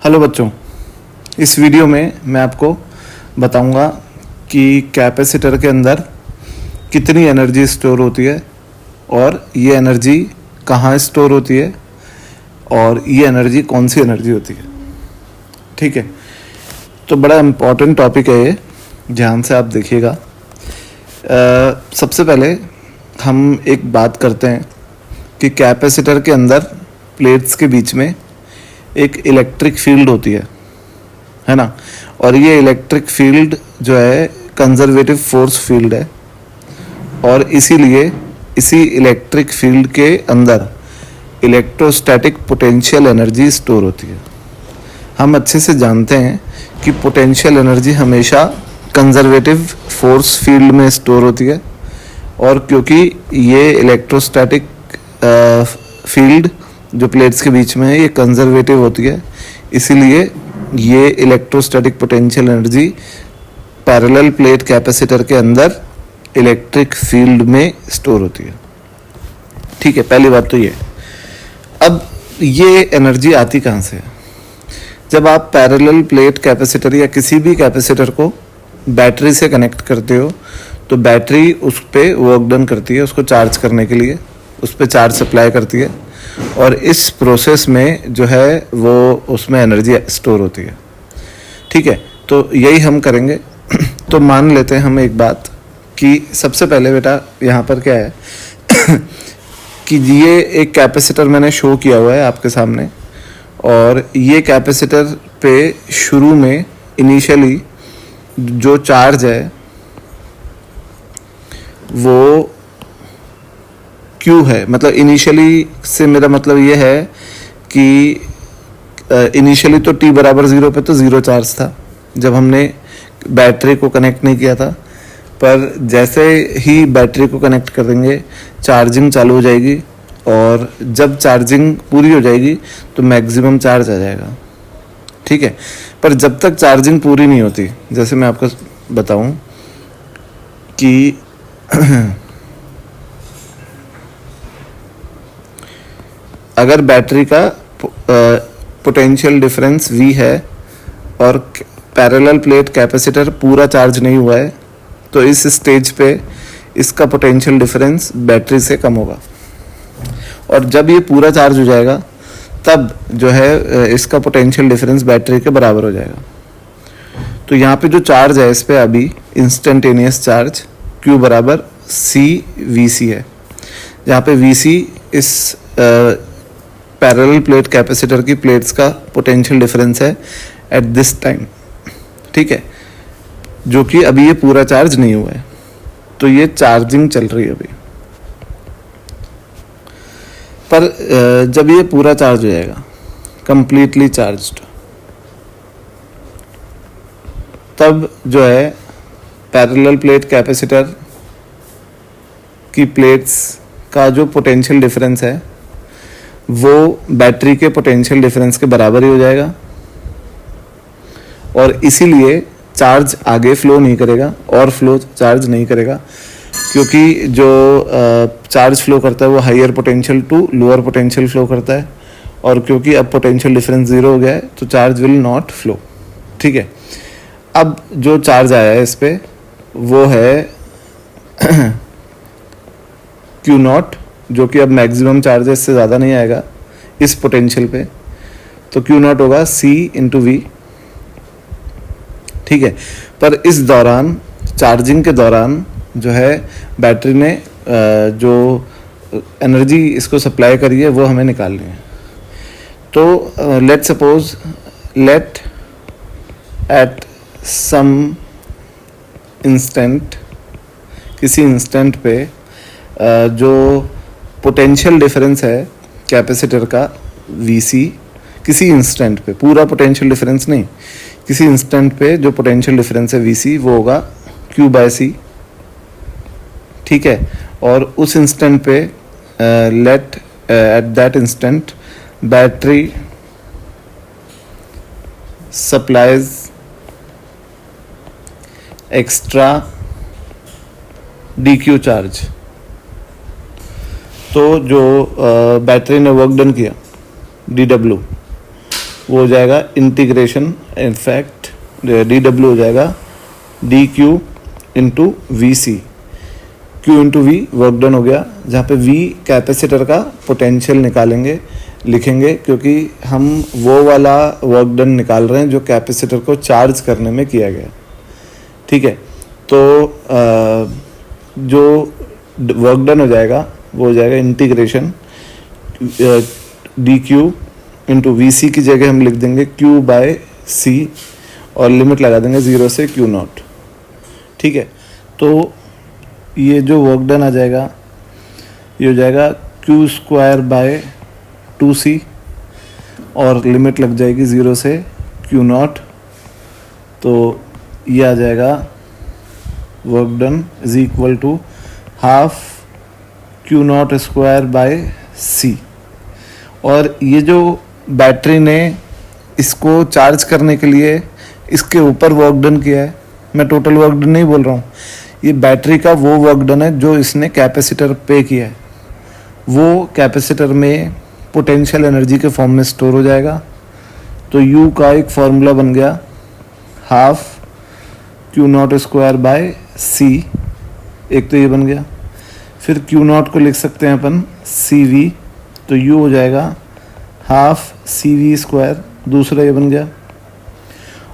Hello बच्चों, इस video में मैं आपको बताऊंगा कि कैपेसिटर के अंदर कितनी एनर्जी स्टोर होती है और ये एनर्जी कहाँ स्टोर होती है और ये एनर्जी कौन सी एनर्जी होती है। ठीक है, तो बड़ा इम्पॉर्टेंट टॉपिक है ये, ध्यान से आप देखिएगा। सबसे पहले हम एक बात करते हैं कि कैपेसिटर के अंदर प्लेट्स के बीच में एक इलेक्ट्रिक फील्ड होती है ना। और ये इलेक्ट्रिक फील्ड जो है कंजर्वेटिव फोर्स फील्ड है और इसीलिए इसी इलेक्ट्रिक फील्ड के अंदर इलेक्ट्रोस्टैटिक पोटेंशियल एनर्जी स्टोर होती है। हम अच्छे से जानते हैं कि पोटेंशियल एनर्जी हमेशा कंजर्वेटिव फोर्स फील्ड में स्टोर होती है और क्योंकि ये इलेक्ट्रोस्टैटिक फील्ड जो प्लेट्स के बीच में है ये कंजर्वेटिव होती है, इसीलिए ये electrostatic potential energy parallel plate capacitor के अंदर इलेक्ट्रिक फील्ड में स्टोर होती है। ठीक है, पहली बात तो ये। अब ये एनर्जी आती कहाँ से है? जब आप पैरेलल प्लेट कैपेसिटर या किसी भी कैपेसिटर को बैटरी से कनेक्ट करते हो तो बैटरी उस पर वर्क डन करती है, उसको चार्ज करने के लिए उस पर चार्ज सप्लाई करती है और इस प्रोसेस में जो है वो उसमें एनर्जी स्टोर होती है। ठीक है, तो यही हम करेंगे। तो मान लेते हैं हम एक बात कि सबसे पहले बेटा यहाँ पर क्या है कि ये एक कैपेसिटर मैंने शो किया हुआ है आपके सामने और ये कैपेसिटर पे शुरू में इनिशियली जो चार्ज है वो क्यू है। मतलब इनिशियली से मेरा मतलब ये है कि इनिशियली तो t बराबर 0 पे तो 0 चार्ज था जब हमने बैटरी को कनेक्ट नहीं किया था, पर जैसे ही बैटरी को कनेक्ट कर देंगे चार्जिंग चालू हो जाएगी और जब चार्जिंग पूरी हो जाएगी तो मैक्सिमम चार्ज आ जाएगा। ठीक है, पर जब तक चार्जिंग पूरी नहीं होती, जैसे मैं आपको बताऊं कि अगर बैटरी का पोटेंशियल डिफरेंस V है और पैरेलल प्लेट कैपेसिटर पूरा चार्ज नहीं हुआ है तो इस स्टेज पे इसका पोटेंशियल डिफरेंस बैटरी से कम होगा और जब ये पूरा चार्ज हो जाएगा तब जो है इसका पोटेंशियल डिफरेंस बैटरी के बराबर हो जाएगा। तो यहाँ पे जो चार्ज है इस पे अभी इंस्टेंटेनियस चार्ज Q बराबर CVC है, जहाँ पे VC इस पैरेलल प्लेट कैपेसिटर की प्लेट्स का पोटेंशियल डिफरेंस है एट दिस टाइम। ठीक है, जो कि अभी ये पूरा चार्ज नहीं हुआ है, तो ये चार्जिंग चल रही है अभी। पर जब ये पूरा चार्ज हो जाएगा, कंप्लीटली चार्ज्ड, तब जो है पैरेलल प्लेट कैपेसिटर की प्लेट्स का जो पोटेंशियल डिफरेंस है वो बैटरी के पोटेंशियल डिफरेंस के बराबर ही हो जाएगा और इसीलिए चार्ज आगे फ्लो नहीं करेगा और फ्लो चार्ज नहीं करेगा, क्योंकि जो चार्ज फ्लो करता है वो higher potential to lower potential flow करता है और क्योंकि अब पोटेंशियल डिफरेंस 0 हो गया है तो चार्ज विल नॉट फ्लो। ठीक है, अब जो चार्ज आया है इस पे वो है Q0, जो कि अब मैक्सिमम चार्ज इससे ज़्यादा नहीं आएगा इस पोटेंशियल पे, तो Q0 होगा C/V। ठीक है, पर इस दौरान चार्जिंग के दौरान जो है बैटरी ने जो एनर्जी इसको सप्लाई करी है वो हमें निकालनी है। तो let suppose let at some instant, किसी इंस्टेंट पे जो पोटेंशियल डिफरेंस है कैपेसिटर का VC, किसी इंस्टेंट पे, पूरा पोटेंशियल डिफरेंस नहीं, किसी इंस्टेंट पे जो पोटेंशियल डिफरेंस है VC वो होगा Q/C। ठीक है, और उस इंस्टेंट पे let at that instant battery supplies extra DQ charge. तो जो बैटरी ने वर्क डन किया DW, वो हो जाएगा इंटीग्रेशन, इनफैक्ट dW हो जाएगा dQ into V C. Q into V work done हो गया, जहाँ पे V कैपेसिटर का पोटेंशियल निकालेंगे, लिखेंगे, क्योंकि हम वो वाला वर्क डन निकाल रहे हैं जो कैपेसिटर को चार्ज करने में किया गया। ठीक है, तो जो वर्क डन हो जाएगा वो हो जाएगा इंटीग्रेशन dQ इंटू वी सी की जगह हम लिख देंगे Q बाय C और लिमिट लगा देंगे 0 से Q0। ठीक है, तो ये जो वर्क डन आ जाएगा ये हो जाएगा Q स्क्वायर बाय 2C और लिमिट लग जाएगी 0 से Q0। तो ये आ जाएगा work done is equal to half Q0 square by C। और ये जो बैटरी ने इसको चार्ज करने के लिए इसके ऊपर वर्क डन किया है, मैं टोटल वर्क डन नहीं बोल रहा हूँ, ये बैटरी का वो वर्क डन है जो इसने कैपेसिटर पे किया है। वो कैपेसिटर में पोटेंशियल एनर्जी के फॉर्म में स्टोर हो जाएगा। तो U का एक फॉर्मूला बन गया half Q0 square by C, एक तो ये बन गया। फिर Q0 को लिख सकते हैं अपन CV, तो U हो जाएगा हाफ CV स्क्वायर, दूसरा ये बन गया।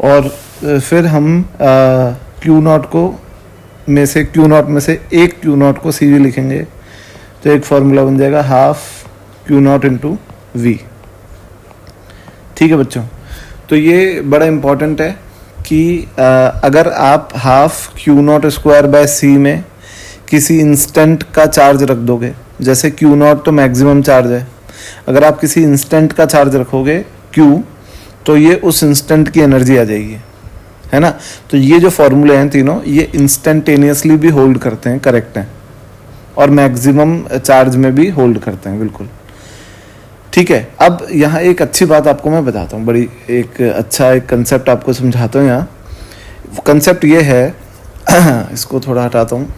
और फिर हम Q0 को में से Q0 में से एक Q0 को CV लिखेंगे, तो एक फॉर्मूला बन जाएगा हाफ Q0 इंटू V। ठीक है बच्चों, तो ये बड़ा इम्पॉर्टेंट है कि अगर आप half Q0 square by C में किसी इंस्टेंट का चार्ज रख दोगे, जैसे Q0 तो मैक्सिमम चार्ज है, अगर आप किसी इंस्टेंट का चार्ज रखोगे Q, तो ये उस इंस्टेंट की एनर्जी आ जाएगी, है ना। तो ये जो फॉर्मूले हैं तीनों, ये इंस्टेंटेनियसली भी होल्ड करते हैं, करेक्ट हैं, और मैक्सिमम चार्ज में भी होल्ड करते हैं, बिल्कुल। ठीक है, अब यहाँ एक अच्छी बात आपको मैं बताता हूँ, बड़ी एक अच्छा एक कंसेप्ट आपको समझाता हूँ। यहाँ कंसेप्ट ये है इसको थोड़ा हटाता हूँ।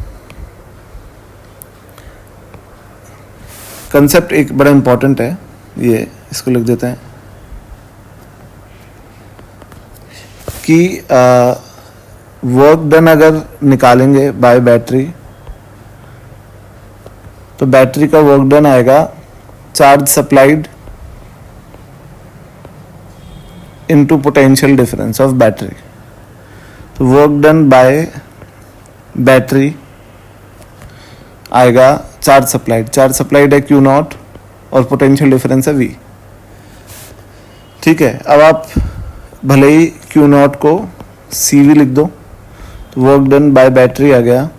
कंसेप्ट एक बड़ा इंपॉर्टेंट है, ये इसको लिख देते हैं कि वर्क डन अगर निकालेंगे बाय बैटरी, तो बैटरी का वर्क डन आएगा charge supplied into potential difference of battery. तो वर्क डन बाय बैटरी आएगा चार्ज सप्लाइड है Q0 और पोटेंशियल डिफरेंस है V। ठीक है, अब आप भले ही Q0 को CV लिख दो, तो वर्क डन बाय बैटरी आ गया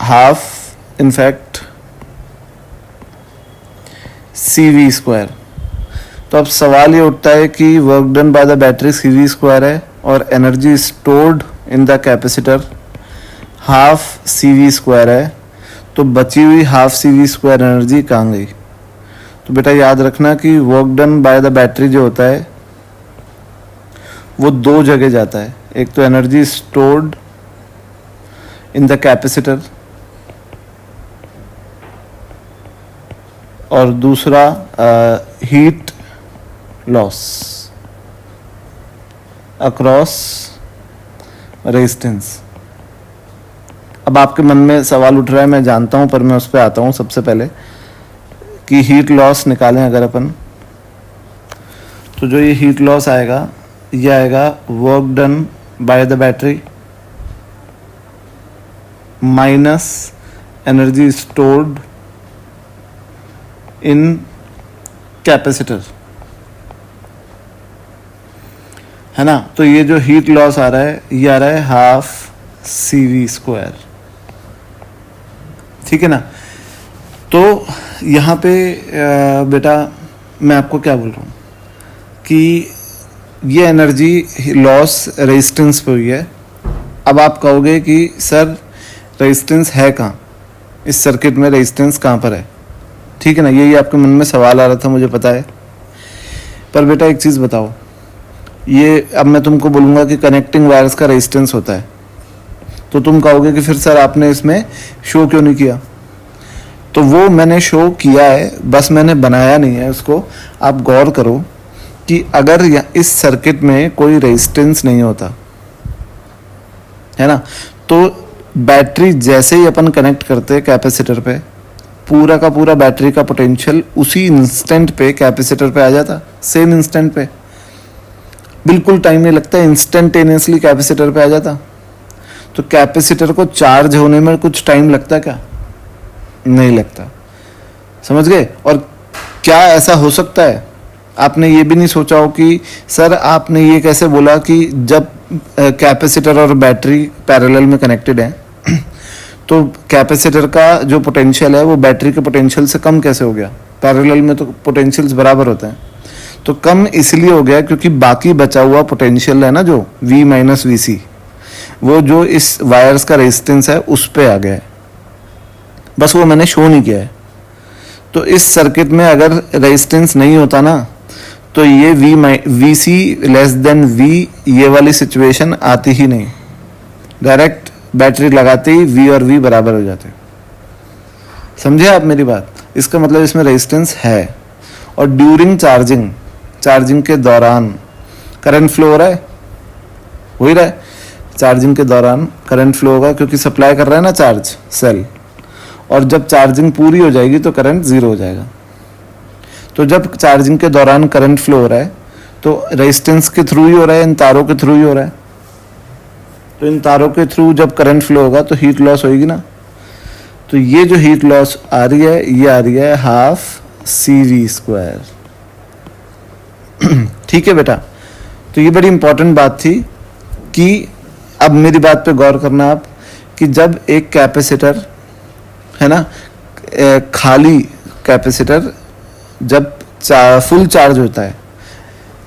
हाफ, इनफैक्ट CV स्क्वायर। तो अब सवाल ये उठता है कि work done by the battery CV square है और energy stored in the capacitor half CV square है, तो बची हुई हाफ CV स्क्वायर एनर्जी कहाँ गई। तो बेटा याद रखना कि work done by the battery जो होता है वो दो जगह जाता है, एक तो energy stored in the capacitor और दूसरा हीट लॉस अक्रॉस रेजिस्टेंस। अब आपके मन में सवाल उठ रहा है, मैं जानता हूं, पर मैं उस पर आता हूं। सबसे पहले कि हीट लॉस निकालें अगर अपन, तो जो ये हीट लॉस आएगा ये आएगा work done by the battery minus energy stored in capacitor, है ना। तो ये जो हीट लॉस आ रहा है ये आ रहा है हाफ CV स्क्वायर। ठीक है ना। तो यहाँ पे बेटा मैं आपको क्या बोल रहा हूँ कि ये एनर्जी लॉस रेजिस्टेंस पे हुई है। अब आप कहोगे कि सर रेजिस्टेंस है कहाँ, इस सर्किट में रेजिस्टेंस कहाँ पर है। ठीक है ना, यही आपके मन में सवाल आ रहा था, मुझे पता है। पर बेटा एक चीज़ बताओ, ये अब मैं तुमको बोलूँगा कि कनेक्टिंग वायर्स का रेजिस्टेंस होता है, तो तुम कहोगे कि फिर सर आपने इसमें शो क्यों नहीं किया। तो वो मैंने शो किया है, बस मैंने बनाया नहीं है उसको। आप गौर करो कि अगर इस सर्किट में कोई रेजिस्टेंस नहीं होता है ना, तो बैटरी जैसे ही अपन कनेक्ट करते हैं कैपेसिटर पे, पूरा का पूरा बैटरी का पोटेंशियल उसी इंस्टेंट पे कैपेसिटर पे आ जाता, सेम इंस्टेंट पे, बिल्कुल टाइम नहीं लगता, इंस्टेंटेनियसली कैपेसिटर पे आ जाता। तो कैपेसिटर को चार्ज होने में कुछ टाइम लगता क्या? नहीं लगता। समझ गए? और क्या ऐसा हो सकता है? आपने ये भी नहीं सोचा हो कि सर आपने ये कैसे बोला कि जब कैपेसिटर और बैटरी पैरेलल में कनेक्टेड है तो कैपेसिटर का जो पोटेंशियल है वो बैटरी के पोटेंशियल से कम कैसे हो गया? पैरेलल में तो पोटेंशियल्स बराबर होते हैं। तो कम इसलिए हो गया क्योंकि बाकी बचा हुआ पोटेंशियल है ना, जो V माइनस VC, वो जो इस वायर्स का रेजिस्टेंस है उस पे आ गया है, बस वो मैंने शो नहीं किया है। तो इस सर्किट में अगर रेजिस्टेंस नहीं होता ना, तो ये VC लेस देन V ये वाली सिचुएशन आती ही नहीं। डायरेक्ट बैटरी लगाते ही V और V बराबर हो जाते। समझे आप मेरी बात? इसका मतलब इसमें रेजिस्टेंस है। और ड्यूरिंग चार्जिंग के दौरान करंट फ्लो हो रहा है, हो ही रहा है। चार्जिंग के दौरान करंट फ्लो होगा क्योंकि सप्लाई कर रहा है ना चार्ज सेल, और जब चार्जिंग पूरी हो जाएगी तो करंट जीरो हो जाएगा। तो जब चार्जिंग के दौरान करंट फ्लो हो रहा है तो रेजिस्टेंस के थ्रू ही हो रहा है, इन तारों के थ्रू ही हो रहा है। तो इन तारों के थ्रू जब करंट फ्लो होगा तो हीट लॉस होगी ना। तो ये जो हीट लॉस आ रही है, ये आ रही है हाफ CV²। ठीक है बेटा? तो ये बड़ी इंपॉर्टेंट बात थी कि अब मेरी बात पे गौर करना आप, कि जब एक कैपेसिटर है ना, खाली कैपेसिटर जब फुल चार्ज होता है,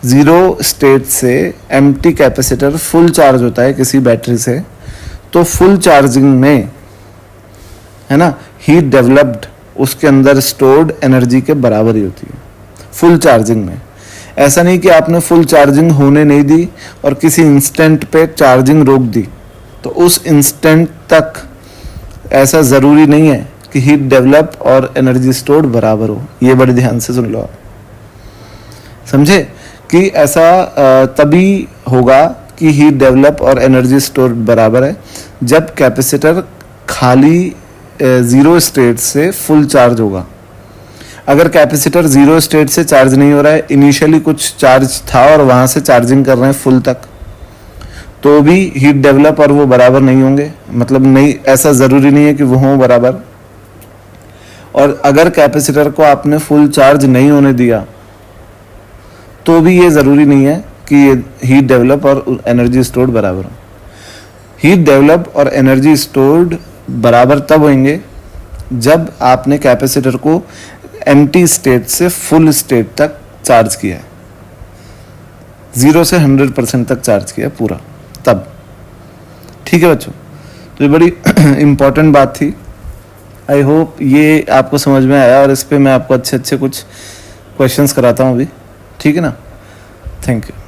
जीरो स्टेट से एम्प्टी कैपेसिटर फुल चार्ज होता है किसी बैटरी से, तो फुल चार्जिंग में है ना हीट डेवलप्ड उसके अंदर स्टोर्ड एनर्जी के बराबर ही होती है फुल चार्जिंग में। ऐसा नहीं कि आपने फुल चार्जिंग होने नहीं दी और किसी इंस्टेंट पे चार्जिंग रोक दी, तो उस इंस्टेंट तक ऐसा ज़रूरी नहीं है कि हीट डेवलप और एनर्जी स्टोर्ड बराबर हो। ये बड़े ध्यान से सुन लो आप, समझे? कि ऐसा तभी होगा कि हीट डेवलप और एनर्जी स्टोर्ड बराबर है जब कैपेसिटर खाली ज़ीरो स्टेट से फुल चार्ज होगा। अगर कैपेसिटर ज़ीरो स्टेट से चार्ज नहीं हो रहा है, इनिशियली कुछ चार्ज था और वहाँ से चार्जिंग कर रहे हैं फुल तक, तो भी हीट डेवलप और वो बराबर नहीं होंगे। मतलब नहीं, ऐसा ज़रूरी नहीं है कि वो हों बराबर। और अगर कैपेसिटर को आपने फुल चार्ज नहीं होने दिया तो भी ये ज़रूरी नहीं है कि ये हीट डेवलप और एनर्जी स्टोर्ड बराबर हो। हीट डेवलप और एनर्जी स्टोर्ड बराबर तब होंगे जब आपने कैपेसिटर को एम्प्टी स्टेट से फुल स्टेट तक चार्ज किया है, 0 से 100% तक चार्ज किया पूरा, तब। ठीक है बच्चों? तो ये बड़ी इम्पॉर्टेंट बात थी। आई होप ये आपको समझ में आया, और इस पे मैं आपको अच्छे कुछ क्वेश्चंस कराता हूँ अभी। ठीक है ना? Thank you.